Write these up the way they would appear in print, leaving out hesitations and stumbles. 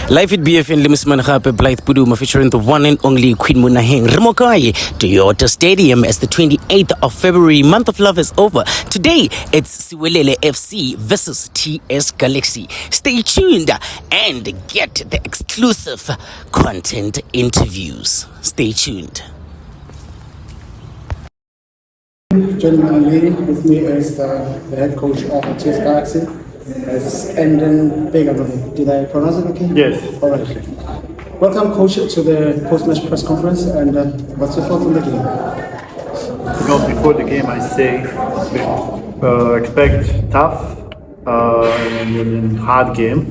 Live at BFN Limusman Hape Blythe Puduma featuring the one and only Queen Munaheng Remokai Toyota Stadium as the 28th of February. Month of love is over. Today it's Siwelele FC versus TS Galaxy. Stay tuned and get the exclusive content interviews. Stay tuned. Gentleman Lee, with me is the head coach of TS Galaxy. It's Endon Beganovic. Did I pronounce it okay? Yes. All right. Welcome, coach, to the post-match press conference. And what's your thoughts on the game? Before the game, I say expect tough and hard game,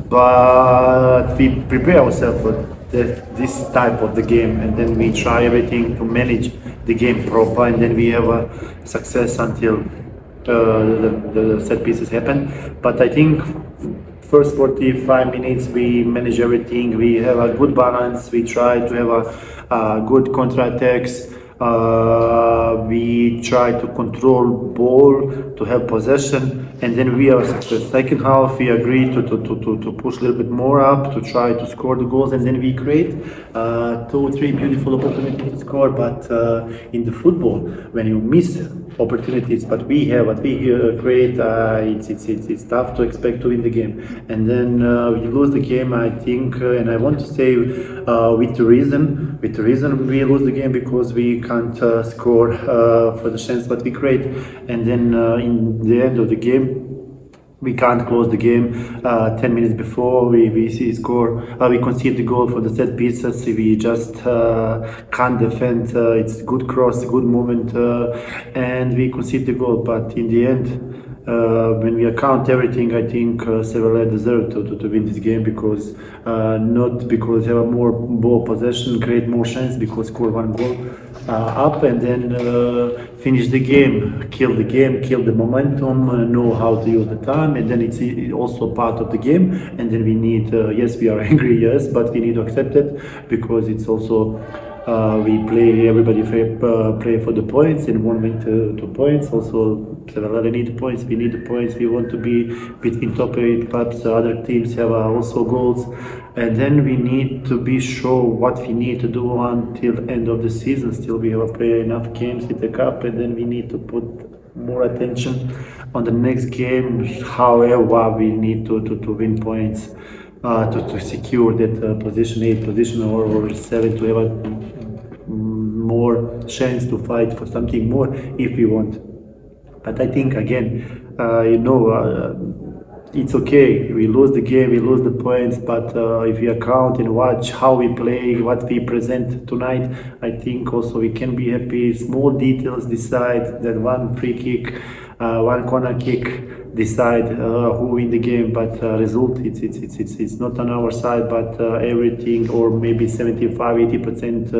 but we prepare ourselves for this type of the game, and then we try everything to manage the game proper, and then we have a success until the set pieces happen. But I think first 45 minutes we manage everything. We have a good balance. We try to have a good counter-attacks. We try to control ball, to have possession, and then we are success. Second half we agree to push a little bit more up, to try to score the goals, and then we create 2-3 beautiful opportunities to score. But in the football, when you miss opportunities, but we have what we create, it's tough to expect to win the game, and then we lose the game. I think, and I want to say with the reason we lose the game because we can't score for the chance that we create, and then in the end of the game we can't close the game. 10 minutes before we see score, we concede the goal for the set pieces. We just can't defend. It's good cross, good movement, and we concede the goal. But in the end, when we account everything, I think Siwelele deserved to win this game, because not because they have more ball possession, create more chance, because score one goal up, and then finish the game, kill the momentum, know how to use the time, and then it's also part of the game. And then we need, yes, we are angry, yes, but we need to accept it, because it's also we play, everybody play for the points, and one win two points. Also, Siwelele need points, we need the points. We want to be between top 8, perhaps other teams have also goals, and then we need to be sure what we need to do until end of the season. Still, we have play enough games with the cup, and then we need to put more attention on the next game. However, we need to win points. To secure that position 8 position or 7, to have a more chance to fight for something more if we want. But I think again, it's okay. We lose the game, we lose the points, but if we account and watch how we play, what we present tonight, I think also we can be happy. Small details decide that one free kick, one corner kick decide who win the game, but result it's not on our side, but everything, or maybe 75-80%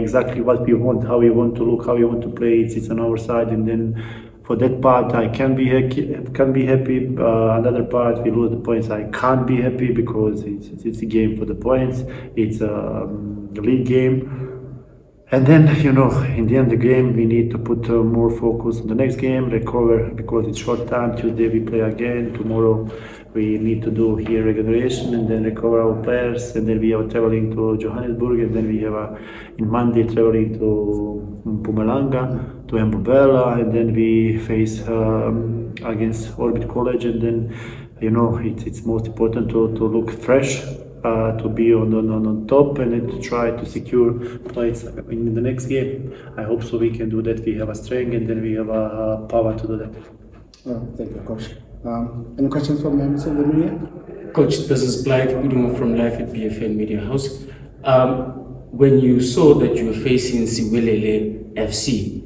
exactly what we want, how we want to look, how we want to play, it's on our side. And then for that part I can be happy. Another part, we lose the points, I can't be happy, because it's a game for the points, it's a league game. And then, in the end of the game, we need to put more focus on the next game, recover, because it's short time. Tuesday we play again. Tomorrow we need to do here regeneration, and then recover our players. And then we are traveling to Johannesburg, and then we have in Monday traveling to Mpumalanga, to Mbubela, and then we face against Orbit College. And then, it's most important to look fresh. To be on top, and then to try to secure points in the next game. I hope so we can do that. We have a strength, and then we have a power to do that. Thank you, coach. Any questions from members of the media? Coach, this is Blythe Puduma from Live at BFN Media House. When you saw that you were facing Siwelele FC,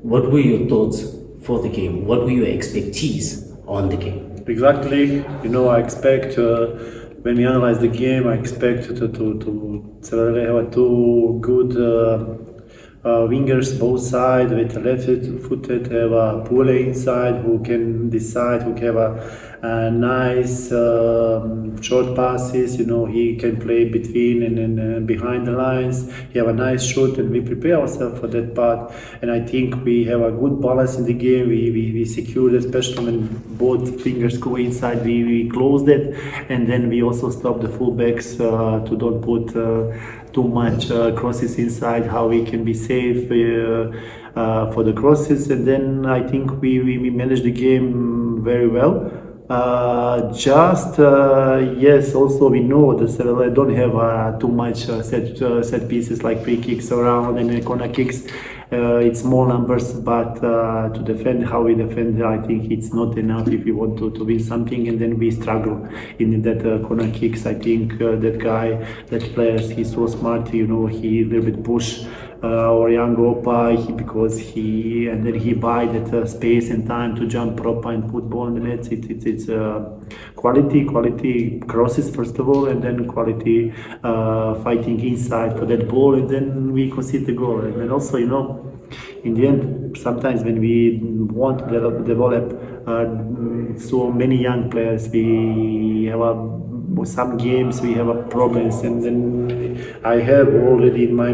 what were your thoughts for the game? What were your expectations on the game? Exactly. I expect. When we analyze the game, I expect to Siwelele have two good wingers both sides, with left-footed, have a Pule inside who can decide, who have nice short passes. You know, he can play between and behind the lines. He have a nice shot, and we prepare ourselves for that part. And I think we have a good balance in the game. We secured, especially when both fingers go inside. We closed it, and then we also stopped the fullbacks to don't put too much crosses inside. How we can be safe for the crosses, and then I think we managed the game very well. Yes, also we know that Siwelele don't have too much set pieces like free kicks around and corner kicks. It's small numbers, but to defend how we defend, I think it's not enough if we want to win something, and then we struggle in that corner kicks. I think that guy, that player, he's so smart. You know, he a little bit push our young Opa, and then he buy that space and time to jump proper and put ball in the net. It's quality crosses first of all, and then quality fighting inside for that ball, and then we concede the goal. And then also, you know, in the end, sometimes when we want to develop so many young players, we have some games we have problems, and then I have already in my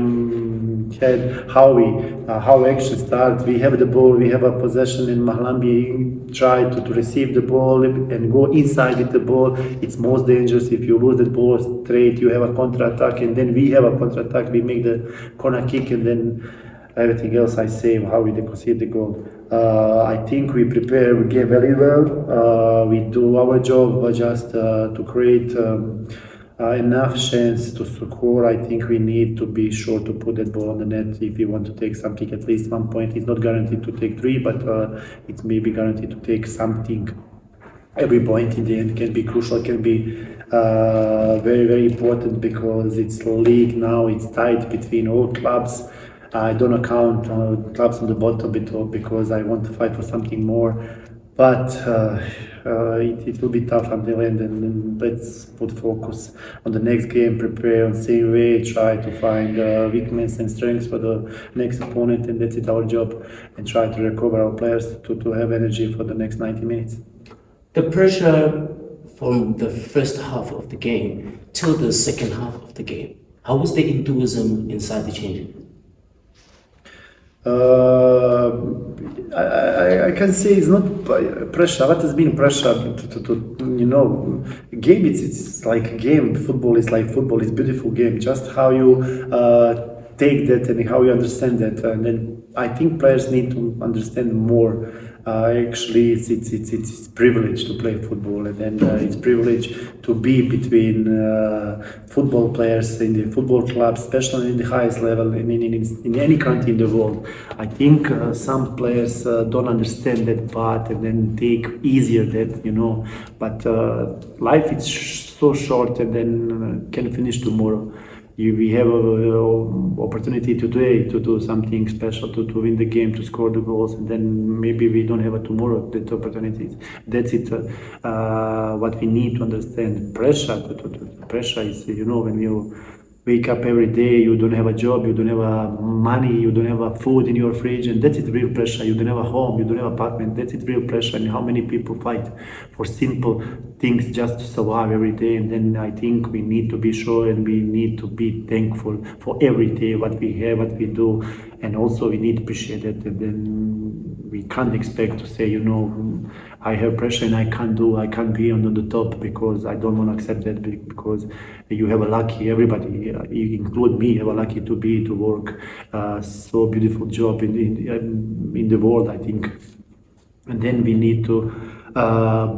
head how action starts. We have the ball, we have a possession in Mahlambi, try to receive the ball and go inside with the ball. It's most dangerous if you lose the ball straight. You have a counter-attack, and then we have a counter-attack. We make the corner kick, and then everything else I say how we concede the goal. I think we prepare the game very well. We do our job, but just to create enough chance to score. I think we need to be sure to put that ball on the net if we want to take something, at least 1 point. It's not guaranteed to take 3, but it's maybe guaranteed to take something. Every point in the end can be crucial, can be very, very important, because it's league now, it's tight between all clubs. I don't count clubs on the bottom because I want to fight for something more, but it will be tough until the end, and let's put focus on the next game, prepare on the same way, try to find weaknesses and strengths for the next opponent, and that's it, our job, and try to recover our players to have energy for the next 90 minutes. The pressure from the first half of the game till the second half of the game, how was the enthusiasm inside the changing room? I can say it's not pressure. What has been pressure to you know, game? It's like a game. Football is like football. It's a beautiful game. Just how you take that and how you understand that, and then I think players need to understand more. Actually, it's privilege to play football, and then it's privilege to be between football players in the football clubs, especially in the highest level in any country in the world. I think some players don't understand that part, and then take easier that, you know. But life is so short, and then can finish tomorrow. We have an opportunity today to do something special, to win the game, to score the goals, and then maybe we don't have a tomorrow that opportunities. That's it. What we need to understand. Pressure is, you know, when you wake up every day, you don't have a job, you don't have money, you don't have food in your fridge, and that's it, real pressure. You don't have a home, you don't have an apartment. That's it, real pressure. And how many people fight for simple things just to survive every day? And then I think we need to be sure, and we need to be thankful for every day what we have, what we do, and also we need to appreciate it. And then we can't expect to say, you know, I have pressure and I can't be on the top, because I don't want to accept that, because you have a lucky, everybody, include me, have a lucky to work so beautiful job in the world, I think. And then we need to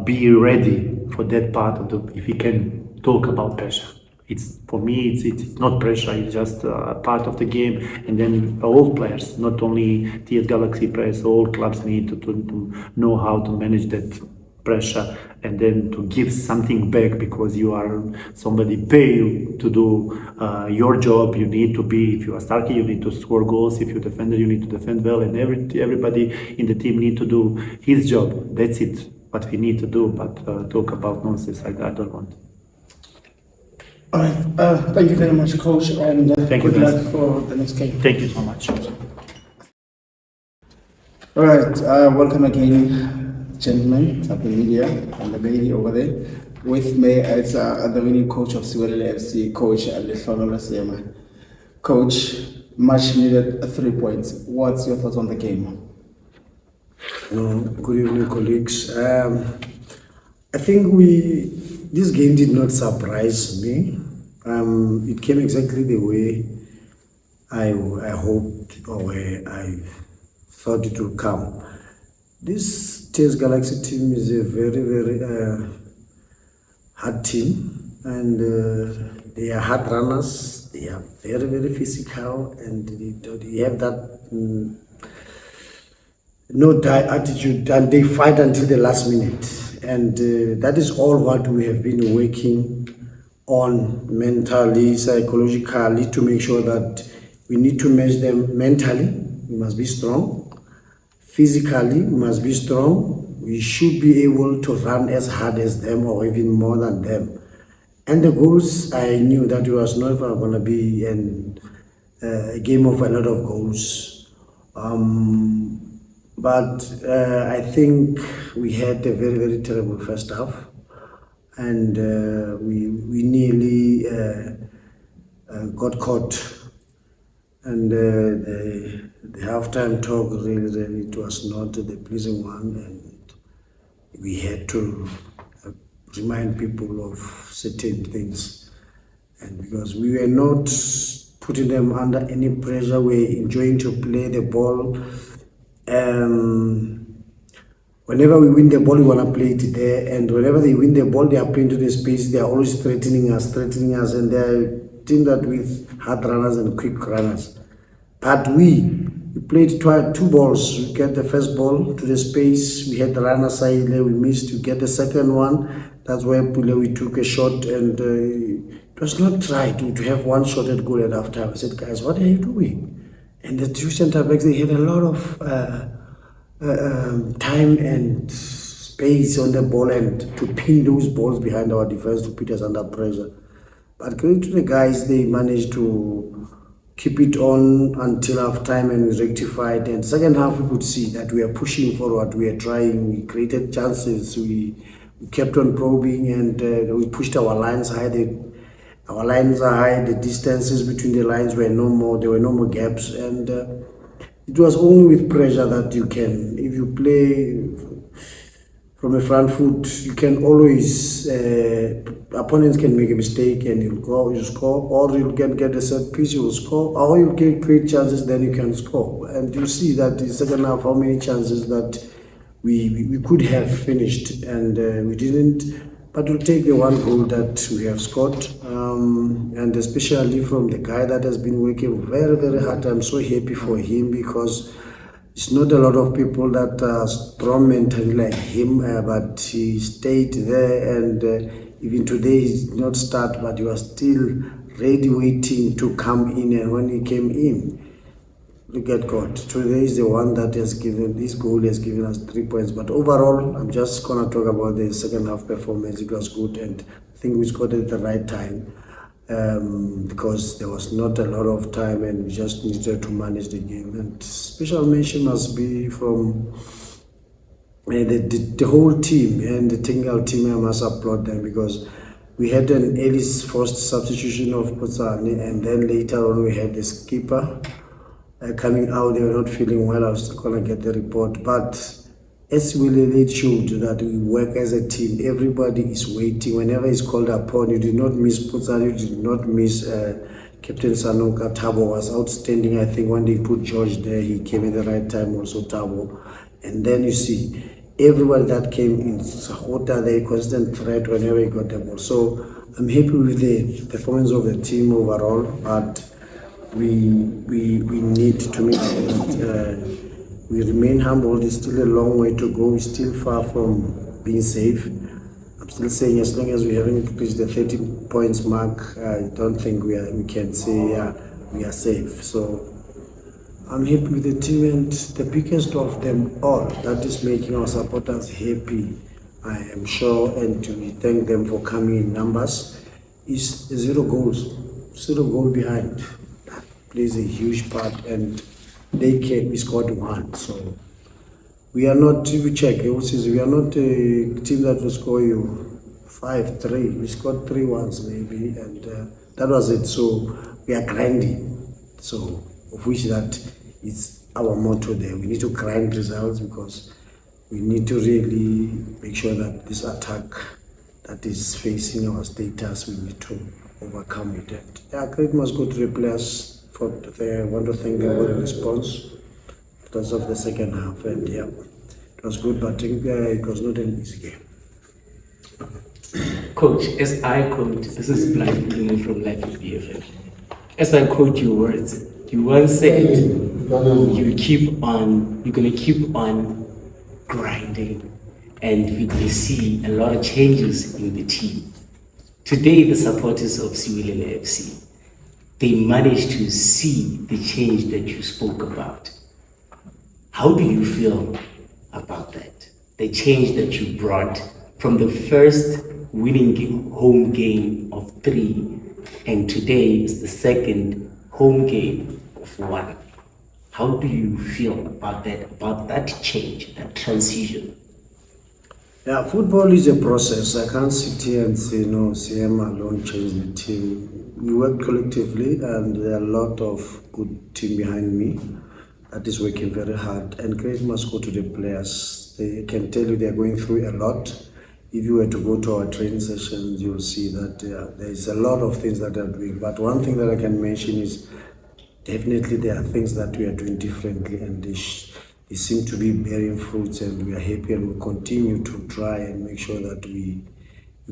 be ready for that part of the, if we can talk about pressure. It's, for me, it's not pressure, it's just a part of the game. And then all players, not only TS Galaxy players, all clubs need to know how to manage that pressure, and then to give something back, because you are somebody pay you to do your job. You need to be, if you are striker, you need to score goals. If you're defender, you need to defend well, and everybody in the team need to do his job. That's it, what we need to do. But talk about nonsense, I don't want. All right. Thank you very much, Coach, and good luck for the next game. Thank you so much. All right. Welcome again, gentlemen of the media and the lady over there. With me is the winning coach of Siwelele FC, Coach Siwelele. Coach, much needed 3 points. What's your thoughts on the game? Good evening, colleagues. I think this game did not surprise me. It came exactly the way I hoped or where I thought it would come. This TS Galaxy team is a very, very hard team, and they are hard runners. They are very, very physical, and they have that no-die attitude, and they fight until the last minute. And that is all what we have been working on mentally, psychologically, to make sure that we need to match them mentally. We must be strong. Physically, we must be strong. We should be able to run as hard as them or even more than them. And the goals, I knew that it was never going to be a game of a lot of goals. But I think we had a very, very terrible first half. And we nearly got caught. And the halftime talk, really, it was not the pleasing one. And we had to remind people of certain things. And because we were not putting them under any pressure, we were enjoying to play the ball. Whenever we win the ball, we want to play it there. And whenever they win the ball, they are playing to the space. They are always threatening us. And they're a team that with hard runners and quick runners. But we played two balls. We get the first ball to the space. We had the runner side there. We missed to get the second one. That's where we took a shot. And it was not right to have one shot at goal at halftime. I said, guys, what are you doing? And the two centre backs, they had a lot of time and space on the ball and to pin those balls behind our defense to put us under pressure. But going to the guys, they managed to keep it on until half time, and we rectified. And second half, we could see that we are pushing forward, we are trying, we created chances, we kept on probing, and we pushed our lines high. Our lines are high, the distances between the lines were no more, there were no more gaps, and it was only with pressure that you can, if you play from a front foot, you can always, opponents can make a mistake and you score, or you can get a set piece, you will score, or you can create chances, then you can score. And you see that in the second half, how many chances that we could have finished, and we didn't. But we'll take the one goal that we have scored, and especially from the guy that has been working very, very hard. I'm so happy for him, because it's not a lot of people that are strong mentally like him, but he stayed there, and even today he did not start, but he was still ready, waiting to come in. And when he came in, look at God. Today is the one that has given, this goal has given us 3 points. But overall, I'm just going to talk about the second half performance. It was good, and I think we scored at the right time, because there was not a lot of time and we just needed to manage the game. And special mention must be from the whole team and the technical team. I must applaud them, because we had an early first substitution of Potsani, and then later on we had the skipper coming out. They were not feeling well. I was going to get the report, but as Siwelele showed that we work as a team. Everybody is waiting. Whenever it's called upon, you did not miss Potsani, you did not miss Captain Sanonka. Thabo was outstanding. I think when they put George there, he came at the right time, also Thabo. And then you see everybody that came in, Sahota, they constant threat whenever he got the ball. So I'm happy with the performance of the team overall, but we need to make sure that we remain humble. There's still a long way to go. We're still far from being safe. I'm still saying, as long as we haven't reached the 30 points mark, I don't think we can say we are safe. So I'm happy with the team, and the biggest of them all that is making our supporters happy, I am sure, and we thank them for coming in numbers, is 0 goals. 0 goal behind. Plays a huge part, and we scored 1. So We are not, if you check the whole season, we are not a team that will score you 5-3. We scored 3 once maybe, and that was it. So we are grinding. So of which that is our motto there. We need to grind results because we need to really make sure that this attack that is facing our status, we need to overcome it. And yeah, credit must go to the players. I want to thank them for the response because of the second half, and yeah, it was good, but I think it was not an easy game. Coach, as I quote, this is Blind Pudumo from Life at BFM. As I quote your words, you once said you're gonna keep on grinding, and we can see a lot of changes in the team. Today, the supporters of Siwelele FC, they managed to see the change that you spoke about. How do you feel about that? The change that you brought from the first winning home game of 3, and today is the second home game of 1. How do you feel about that change, that transition? Yeah, football is a process. I can't sit here and say, no, CM alone changed the team. We work collectively, and there are a lot of good team behind me that is working very hard. And credit must go to the players. They can tell you they are going through a lot. If you were to go to our training sessions, you'll see that there is a lot of things that they are doing. But one thing that I can mention is definitely there are things that we are doing differently, and they seem to be bearing fruits, and we are happy, and we'll continue to try and make sure that we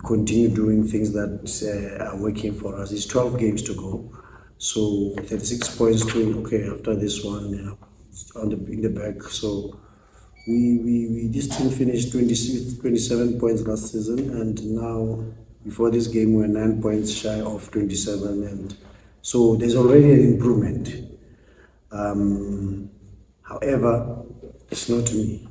continue doing things that are working for us. It's 12 games to go, so 36 points after this one, in the back. So this team finished 27 points last season, and now before this game we're 9 points shy of 27, and so there's already an improvement. However, it's not me.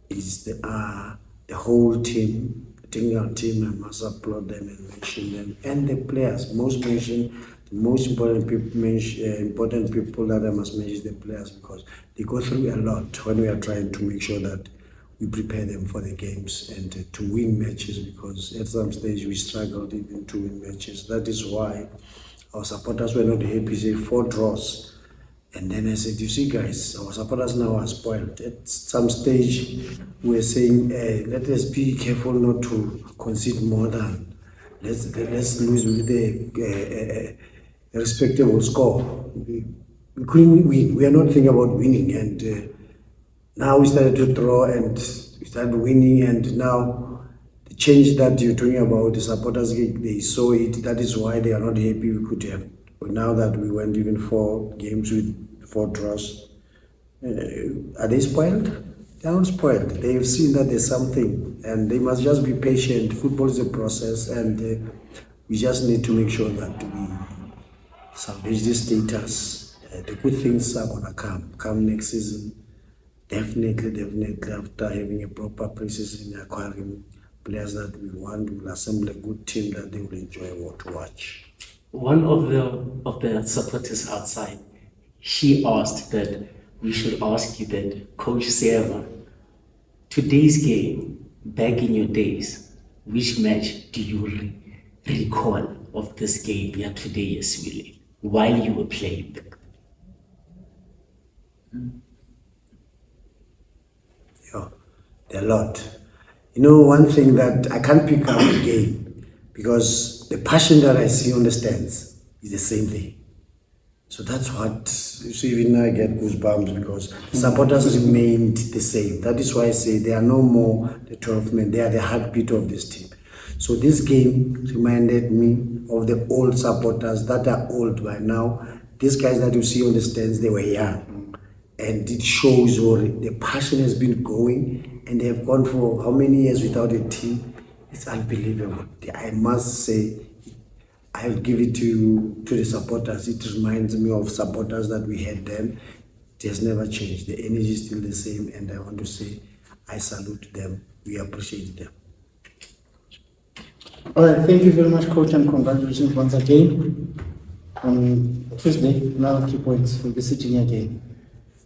It's the whole team, the technical team. I must applaud them and mention them, and the players. The most important people that I must mention is the players, because they go through a lot when we are trying to make sure that we prepare them for the games and to win matches, because at some stage we struggled even to win matches. That is why our supporters were not happy. Say 4 draws. And then I said, you see guys, our supporters now are spoiled. At some stage, we're saying, let us be careful not to concede more than, let's lose with a respectable score. We couldn't win. We are not thinking about winning. And now we started to draw and we started winning. And now the change that you're talking about, the supporters, they saw it. That is why they are not happy. We could have. But now that we went even 4 games with 4 draws, are they spoiled? They are not spoiled. They have seen that there's something, and they must just be patient. Football is a process, and we just need to make sure that we salvage this status. The good things are gonna come next season. Definitely, after having a proper pre-season, acquiring players that we want, we'll assemble a good team that they will enjoy to watch. One of the supporters outside, she asked that we should ask you that, Coach Siema, today's game, back in your days, which match do you recall of this game here today, Siwelele, while you were playing? Yeah, a lot. You know, one thing that I can't pick up the game, because the passion that I see on the stands is the same thing. So that's what, so even now I get goosebumps, because supporters remained the same. That is why I say they are no more the 12 men, they are the heartbeat of this team. So this game reminded me of the old supporters that are old by now. These guys that you see on the stands, they were young. And it shows the passion has been going, and they have gone for how many years without a team. It's unbelievable. I must say, I'll give it to the supporters. It reminds me of supporters that we had then. It has never changed. The energy is still the same, and I want to say I salute them. We appreciate them. All right, thank you very much, Coach, and congratulations once again. On Tuesday, another 3 points. We'll be sitting here again.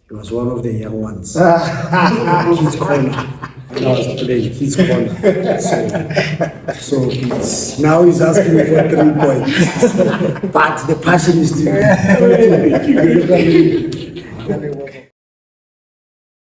He was one of the young ones. Kids corner. When I was playing kids corner. So now he's asking me for 3 points. But the passion is still.